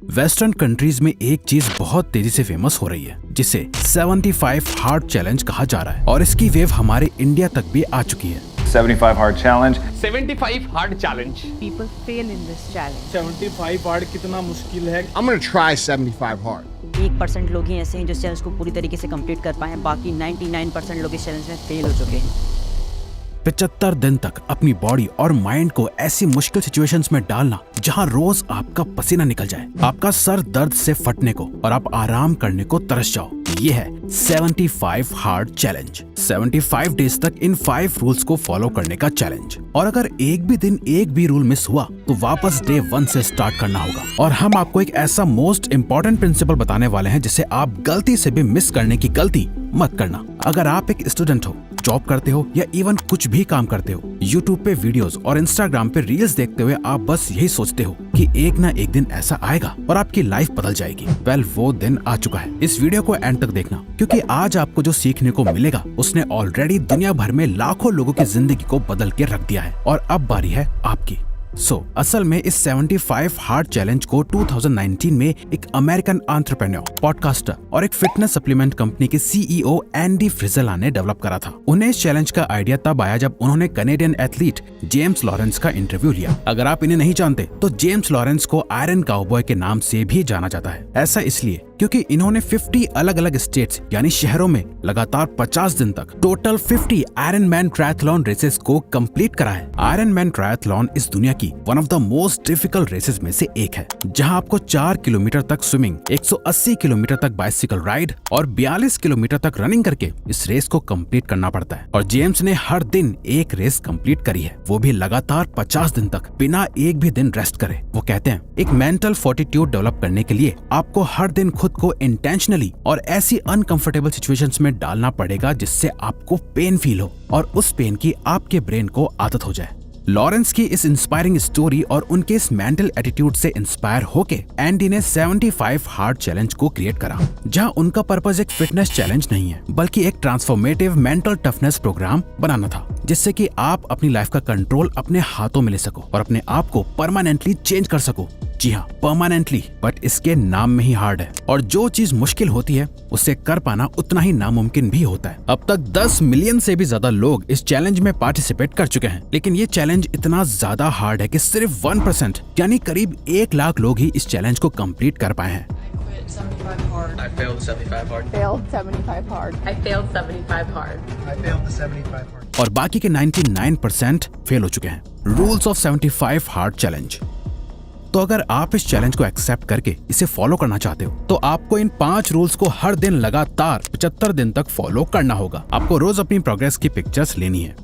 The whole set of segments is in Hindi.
वेस्टर्न कंट्रीज में एक चीज बहुत तेजी से फेमस हो रही है जिसे 75 हार्ड चैलेंज कहा जा रहा है और इसकी वेव हमारे इंडिया तक भी आ चुकी है। 75 hard challenge. 75 hard challenge. People fail in this challenge. 75 hard कितना मुश्किल है। I'm gonna try 75 hard. 1% लोग ही ऐसे हैं जो चैलेंज को पूरी तरीके से कंप्लीट कर पाए हैं, बाकी 99% लोग इस चैलेंज में फेल हो चुके हैं। 75 दिन तक अपनी बॉडी और माइंड को ऐसी मुश्किल सिचुएशंस में डालना जहां रोज आपका पसीना निकल जाए, आपका सर दर्द से फटने को और आप आराम करने को तरस जाओ। ये है 75 हार्ड चैलेंज। 75 डेज तक इन 5 रूल्स को फॉलो करने का चैलेंज। और अगर एक भी दिन एक भी रूल मिस हुआ तो वापस डे 1 से स्टार्ट करना होगा। और हम आपको एक ऐसा मोस्ट इम्पोर्टेंट प्रिंसिपल बताने वाले हैं जिसे आप गलती से भी मिस करने की गलती मत करना। अगर आप एक स्टूडेंट हो, जॉब करते हो या इवन कुछ भी काम करते हो, यूट्यूब पे वीडियोस और इंस्टाग्राम पे रील्स देखते हुए आप बस यही सोचते हो कि एक ना एक दिन ऐसा आएगा और आपकी लाइफ बदल जाएगी। वेल, वो दिन आ चुका है। इस वीडियो को एंड तक देखना, क्योंकि आज आपको जो सीखने को मिलेगा उसने ऑलरेडी दुनिया भर में लाखों लोगों की जिंदगी को बदल के रख दिया है और अब बारी है आपकी। असल में इस 75 हार्ड चैलेंज को 2019 में एक अमेरिकन एंटरप्रेन्योर, पॉडकास्टर और एक फिटनेस सप्लीमेंट कंपनी के सीईओ एंडी फ्रिजेला ने डेवलप करा था। उन्हें इस चैलेंज का आइडिया तब आया जब उन्होंने कनेडियन एथलीट जेम्स लॉरेंस का इंटरव्यू लिया। अगर आप इन्हें नहीं जानते तो जेम्स लॉरेंस को आयरन काउबॉय के नाम से भी जाना जाता है। ऐसा इसलिए क्योंकि इन्होंने 50 अलग अलग स्टेट्स यानी शहरों में लगातार 50 दिन तक total 50 iron man triathlon races को कंप्लीट करा है। आयरन मैन ट्रायथलॉन इस दुनिया की one of the most difficult races में से एक है, जहां आपको 4 किलोमीटर तक स्विमिंग, 180 किलोमीटर तक बाइसिकल राइड और 42 किलोमीटर तक रनिंग करके इस रेस को कंप्लीट करना पड़ता है। और जेम्स ने हर दिन एक रेस कंप्लीट करी है, वो भी लगातार 50 दिन तक बिना एक भी दिन रेस्ट करे। वो कहते हैं एक मेंटल फोर्टिट्यूड डेवलप करने के लिए आपको हर दिन खुद को इंटेंशनली और ऐसी अनकंफर्टेबल सिचुएशंस में डालना पड़ेगा जिससे आपको पेन फील हो और उस पेन की आपके ब्रेन को आदत हो जाए। लॉरेंस की इस इंस्पायरिंग स्टोरी और उनके इस मेंटल एटीट्यूड से इंस्पायर होके एंडी ने 75 हार्ड चैलेंज को क्रिएट करा, जहां उनका पर्पस एक फिटनेस चैलेंज नहीं है बल्कि एक ट्रांसफॉर्मेटिव मेंटल टफनेस प्रोग्राम बनाना था, जिससे कि आप अपनी लाइफ का कंट्रोल अपने हाथों में ले सको और अपने आप को परमानेंटली चेंज कर सको। जी हाँ, परमानेंटली, बट इसके नाम में ही हार्ड है। और जो चीज मुश्किल होती है उसे कर पाना उतना ही नामुमकिन भी होता है। अब तक 10 मिलियन से भी ज्यादा लोग इस चैलेंज में पार्टिसिपेट कर चुके हैं, लेकिन ये चैलेंज इतना ज्यादा हार्ड है कि सिर्फ 1% यानी करीब 1 लाख लोग ही इस चैलेंज को कंप्लीट कर पाए हैं। I failed 75 hard. Failed 75 hard. I failed 75 hard. I failed the 75 hard. और बाकी के 99% फेल हो चुके हैं। Rules of 75 hard challenge. तो अगर आप इस चैलेंज को एक्सेप्ट करके इसे फॉलो करना चाहते हो तो आपको इन 5 रूल्स को हर दिन लगातार 75 दिन तक फॉलो करना होगा। आपको रोज अपनी प्रोग्रेस की पिक्चर्स लेनी है।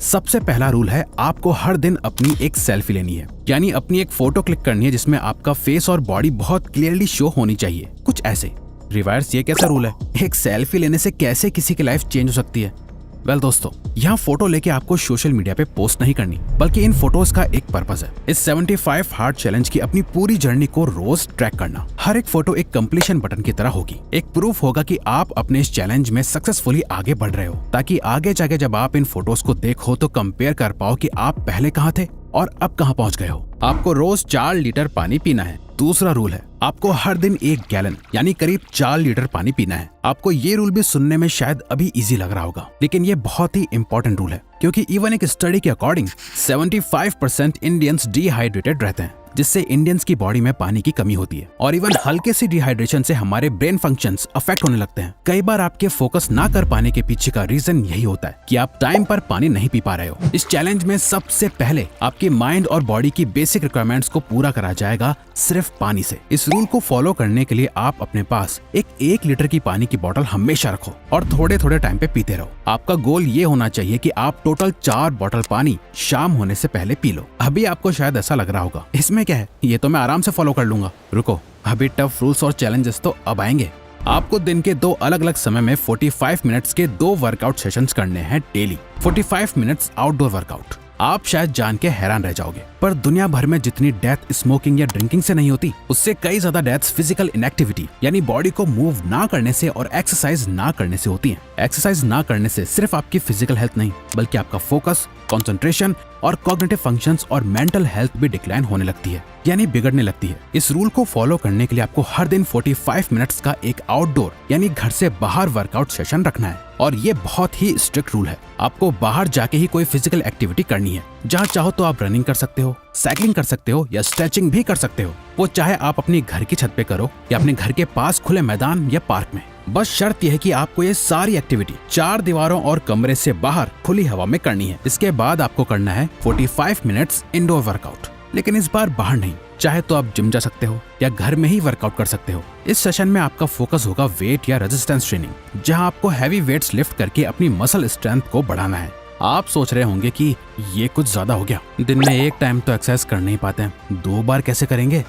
सबसे पहला रूल है आपको हर दिन अपनी एक सेल्फी लेनी है, यानी अपनी एक फोटो क्लिक करनी है जिसमें आपका फेस और बॉडी बहुत क्लियरली शो होनी चाहिए, कुछ ऐसे। रिवर्स, ये कैसा रूल है? एक सेल्फी लेने से कैसे किसी की लाइफ चेंज हो सकती है? वेल दोस्तों, यहाँ फोटो लेके आपको सोशल मीडिया पे पोस्ट नहीं करनी, बल्कि इन फोटोज का एक पर्पस है इस 75 हार्ड चैलेंज की अपनी पूरी जर्नी को रोज ट्रैक करना। हर एक फोटो एक कंप्लीशन बटन की तरह होगी, एक प्रूफ होगा कि आप अपने इस चैलेंज में सक्सेसफुली आगे बढ़ रहे हो, ताकि आगे जाके जब आप इन फोटोज को देखो तो कंपेयर कर पाओ कि आप पहले कहाँ थे और अब कहाँ पहुँच गए हो। आपको रोज 4 लीटर पानी पीना है। दूसरा रूल है आपको हर दिन 1 गैलन यानी करीब 4 लीटर पानी पीना है। आपको ये रूल भी सुनने में शायद अभी इजी लग रहा होगा, लेकिन ये बहुत ही इंपॉर्टेंट रूल है, क्योंकि इवन एक स्टडी के अकॉर्डिंग 75% इंडियंस डिहाइड्रेटेड रहते हैं, जिससे इंडियंस की बॉडी में पानी की कमी होती है और इवन हल्के से डिहाइड्रेशन से हमारे ब्रेन फंक्शंस अफेक्ट होने लगते हैं। कई बार आपके फोकस ना कर पाने के पीछे का रीजन यही होता है कि आप टाइम पर पानी नहीं पी पा रहे हो। इस चैलेंज में सबसे पहले आपकी माइंड और बॉडी की बेसिक रिक्वायरमेंट्स को पूरा करा जाएगा सिर्फ पानी से। इस रूल को फॉलो करने के लिए आप अपने पास एक 1 लीटर की पानी की बोतल हमेशा रखो और थोड़े थोड़े टाइम पे पीते रहो। आपका गोल ये होना चाहिए कि आप टोटल 4 बोतल पानी शाम होने से पहले पी लो। अभी आपको शायद ऐसा लग रहा होगा इसमें क्या है, ये तो मैं आराम से फॉलो कर लूंगा। रुको, अभी टफ रूल्स और चैलेंजेस तो अब आएंगे। आपको दिन के 2 अलग अलग समय में 45 मिनट्स के 2 वर्कआउट सेशंस करने हैं डेली। 45 minutes outdoor workout. आप शायद जान के हैरान रह जाओगे, पर दुनिया भर में जितनी डेथ स्मोकिंग या ड्रिंकिंग से नहीं होती, उससे कई ज्यादा डेथ्स फिजिकल इनएक्टिविटी यानी बॉडी को मूव ना करने से और एक्सरसाइज ना करने से होती हैं। एक्सरसाइज ना करने से सिर्फ आपकी फिजिकल हेल्थ नहीं बल्कि आपका फोकस, कंसंट्रेशन और कॉग्निटिव फंक्शंस और मेंटल हेल्थ भी डिक्लाइन होने लगती है, यानी बिगड़ने लगती है। इस रूल को फॉलो करने के लिए आपको हर दिन 45 मिनट्स का एक आउटडोर यानी घर से बाहर वर्कआउट सेशन रखना है और ये बहुत ही स्ट्रिक्ट रूल है। आपको बाहर जाके ही कोई फिजिकल एक्टिविटी करनी है। जहाँ चाहो तो आप रनिंग कर सकते हो, साइकिलिंग कर सकते हो या स्ट्रेचिंग भी कर सकते हो। वो चाहे आप अपनी घर की छत पे करो या अपने घर के पास खुले मैदान या पार्क में। बस शर्त यह है कि आपको ये सारी एक्टिविटी 4 दीवारों और कमरे से बाहर खुली हवा में करनी है। इसके बाद आपको करना है 45 मिनट्स इंडोर वर्कआउट, लेकिन इस बार बाहर नहीं। चाहे तो आप जिम जा सकते हो या घर में ही वर्कआउट कर सकते हो। इस सेशन में आपका फोकस होगा वेट या रेजिस्टेंस ट्रेनिंग, जहां आपको हैवी वेट्स लिफ्ट करके अपनी मसल स्ट्रेंथ को बढ़ाना है। आप सोच रहे होंगे कि ये कुछ ज्यादा हो गया, दिन में एक टाइम तो एक्सरसाइज कर नहीं पाते हैं, 2 बार कैसे करेंगे।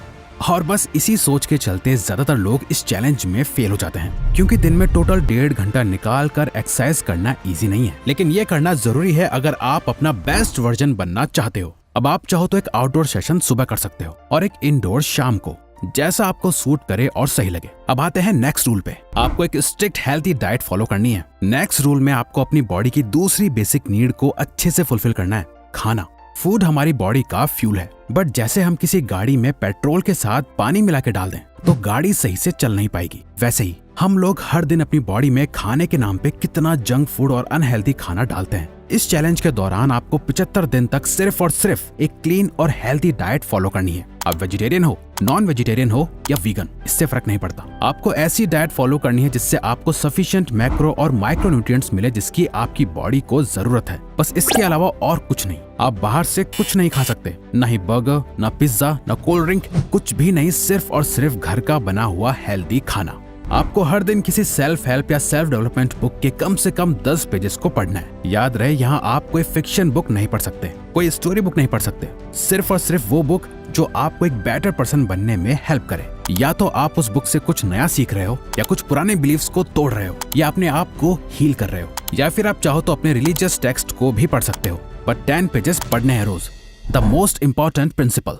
और बस इसी सोच के चलते ज्यादातर लोग इस चैलेंज में फेल हो जाते हैं, क्योंकि दिन में टोटल 1.5 घंटा निकाल कर एक्सरसाइज करना इजी नहीं है, लेकिन ये करना जरूरी है अगर आप अपना बेस्ट वर्जन बनना चाहते हो। अब आप चाहो तो एक आउटडोर सेशन सुबह कर सकते हो और एक इंडोर शाम को, जैसा आपको सूट करे और सही लगे। अब आते हैं नेक्स्ट रूल पे। आपको एक स्ट्रिक्ट हेल्थी डाइट फॉलो करनी है। नेक्स्ट रूल में आपको अपनी बॉडी की दूसरी बेसिक नीड को अच्छे से फुलफिल करना है, खाना। फूड हमारी बॉडी का फ्यूल है, बट जैसे हम किसी गाड़ी में पेट्रोल के साथ पानी मिला के डाल दें तो गाड़ी सही से चल नहीं पाएगी, वैसे ही हम लोग हर दिन अपनी बॉडी में खाने के नाम पे कितना जंक फूड और अनहेल्दी खाना डालते हैं। इस चैलेंज के दौरान आपको 75 दिन तक सिर्फ और सिर्फ एक क्लीन और हेल्दी डाइट फॉलो करनी है। आप वेजिटेरियन हो, नॉन वेजिटेरियन हो या वीगन, इससे फर्क नहीं पड़ता। आपको ऐसी डाइट फॉलो करनी है जिससे आपको सफिशिएंट मैक्रो और माइक्रो न्यूट्रिएंट्स मिले जिसकी आपकी बॉडी को जरूरत है। बस इसके अलावा और कुछ नहीं। आप बाहर से कुछ नहीं खा सकते, न ही बर्गर, न पिज्जा, न कोल्ड ड्रिंक, कुछ भी नहीं, सिर्फ और सिर्फ घर का बना हुआ हेल्दी खाना। आपको हर दिन किसी सेल्फ हेल्प या सेल्फ डेवलपमेंट बुक के कम से कम 10 पेजेस को पढ़ना है। याद रहे, यहाँ आप कोई फिक्शन बुक नहीं पढ़ सकते, कोई स्टोरी बुक नहीं पढ़ सकते, सिर्फ और सिर्फ वो बुक जो आपको एक बेटर पर्सन बनने में हेल्प करे। या तो आप उस बुक से कुछ नया सीख रहे हो, या कुछ पुराने बिलीव्स को तोड़ रहे हो, या अपने आप को हील कर रहे हो, या फिर आप चाहो तो अपने रिलीजियस टेक्स्ट को भी पढ़ सकते हो, पर 10 पेजेस पढ़ने हैं रोज। The most important principle.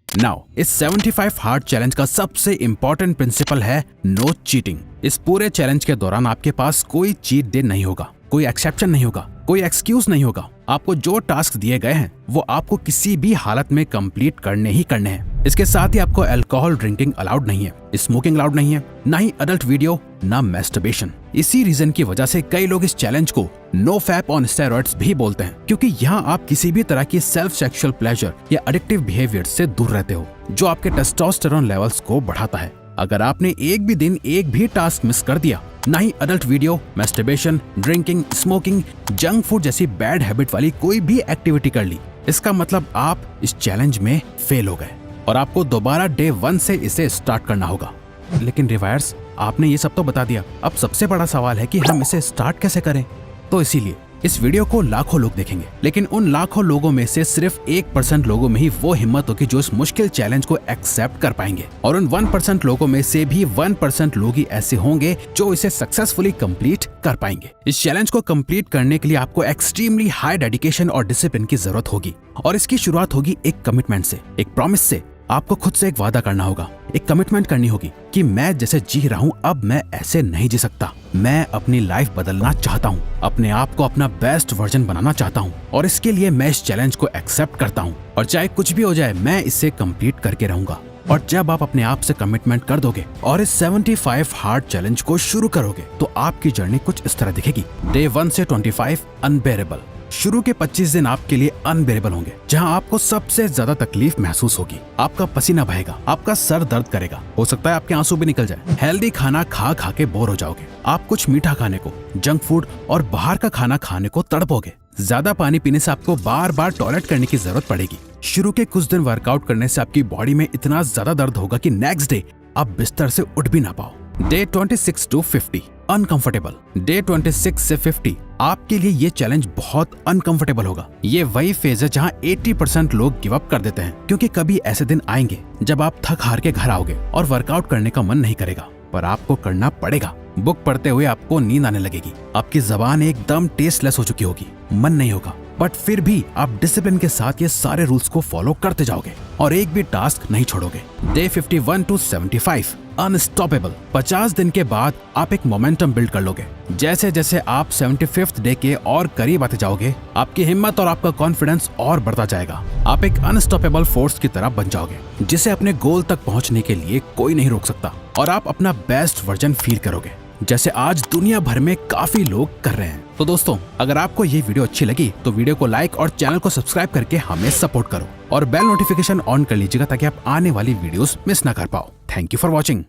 Now इस 75 हार्ड चैलेंज का सबसे इंपॉर्टेंट प्रिंसिपल है नो चीटिंग। इस पूरे चैलेंज के दौरान आपके पास कोई चीट डे नहीं होगा, कोई एक्सेप्शन नहीं होगा, कोई एक्सक्यूज नहीं होगा। आपको जो टास्क दिए गए हैं वो आपको किसी भी हालत में कंप्लीट करने ही करने हैं। इसके साथ ही आपको अल्कोहल ड्रिंकिंग अलाउड नहीं है, स्मोकिंग अलाउड नहीं है, ना ही अडल्ट वीडियो, ना मैस्टरबेशन। इसी रीजन की वजह से कई लोग इस चैलेंज को नो फैप ऑन स्टेरॉइड्स भी बोलते हैं, क्योंकि यहाँ आप किसी भी तरह की सेल्फ सेक्सुअल प्लेजर या एडिक्टिव बिहेवियर से दूर रहते हो, जो आपके टेस्टोस्टेरोन लेवल्स को बढ़ाता है। अगर आपने एक भी दिन एक भी टास्क मिस कर दिया, ना ही adult video, masturbation, drinking, smoking, junk food जैसी बैड हैबिट वाली कोई भी एक्टिविटी कर ली, इसका मतलब आप इस चैलेंज में फेल हो गए और आपको दोबारा डे 1 से इसे स्टार्ट करना होगा। लेकिन रिवायर्स, आपने ये सब तो बता दिया, अब सबसे बड़ा सवाल है कि हम इसे स्टार्ट कैसे करें। तो इसीलिए इस वीडियो को लाखों लोग देखेंगे, लेकिन उन लाखों लोगों में से सिर्फ 1% लोगों में ही वो हिम्मत होगी जो इस मुश्किल चैलेंज को एक्सेप्ट कर पाएंगे, और उन 1% लोगों में से भी 1% लोग ही ऐसे होंगे जो इसे सक्सेसफुली कंप्लीट कर पाएंगे। इस चैलेंज को कंप्लीट करने के लिए आपको एक्सट्रीमली हाई डेडिकेशन और डिसिप्लिन की जरूरत होगी, और इसकी शुरुआत होगी एक कमिटमेंट से, एक प्रॉमिस से। आपको खुद से एक वादा करना होगा, एक कमिटमेंट करनी होगी कि मैं जैसे जी रहा हूँ अब मैं ऐसे नहीं जी सकता। मैं अपनी लाइफ बदलना चाहता हूँ, अपने आप को अपना बेस्ट वर्जन बनाना चाहता हूँ, और इसके लिए मैं इस चैलेंज को एक्सेप्ट करता हूँ, और चाहे कुछ भी हो जाए मैं इसे कंप्लीट करके रहूंगा। और जब आप अपने आप से कमिटमेंट कर दोगे और इस 75 हार्ड चैलेंज को शुरू करोगे तो आपकी जर्नी कुछ इस तरह दिखेगी। डे 1 से 25 अनबेरेबल। शुरू के 25 दिन आपके लिए अनबेरेबल होंगे, जहां आपको सबसे ज्यादा तकलीफ महसूस होगी। आपका पसीना बहेगा, आपका सर दर्द करेगा, हो सकता है आपके आंसू भी निकल जाए। हेल्दी खाना खा खा के बोर हो जाओगे। आप कुछ मीठा खाने को, जंक फूड और बाहर का खाना खाने को तड़पोगे। ज्यादा पानी पीने से आपको बार बार टॉयलेट करने की जरूरत पड़ेगी। शुरू के कुछ दिन वर्कआउट करने से आपकी बॉडी में इतना ज्यादा दर्द होगा कि नेक्स्ट डे आप बिस्तर से उठ भी ना पाओ। Day 26 to 50 uncomfortable. डे 26 से 50 आपके लिए ये चैलेंज बहुत अनकंफर्टेबल होगा। ये वही फेज है जहाँ 80% लोग गिव अप कर देते हैं, क्योंकि कभी ऐसे दिन आएंगे जब आप थक हार के घर आओगे और वर्कआउट करने का मन नहीं करेगा, पर आपको करना पड़ेगा। बुक पढ़ते हुए आपको नींद आने लगेगी, आपकी जबान एकदम टेस्टलेस हो चुकी होगी, मन नहीं होगा, बट फिर भी आप डिसिप्लिन के साथ ये सारे रूल्स को फॉलो करते जाओगे और एक भी टास्क नहीं छोड़ोगे। Day 51 to 75 unstoppable. 50 दिन के बाद आप एक मोमेंटम बिल्ड कर लोगे। जैसे जैसे आप 75th डे के और करीब आते जाओगे, आपकी हिम्मत और आपका कॉन्फिडेंस और बढ़ता जाएगा। आप एक अनस्टॉपेबल फोर्स की तरह बन जाओगे, जिसे अपने गोल तक पहुंचने के लिए कोई नहीं रोक सकता, और आप अपना बेस्ट वर्जन फील करोगे, जैसे आज दुनिया भर में काफी लोग कर रहे हैं। तो दोस्तों, अगर आपको ये वीडियो अच्छी लगी तो वीडियो को लाइक और चैनल को सब्सक्राइब करके हमें सपोर्ट करो और बेल नोटिफिकेशन ऑन कर लीजिएगा ताकि आप आने वाली वीडियोस मिस ना कर पाओ। Thank you for watching.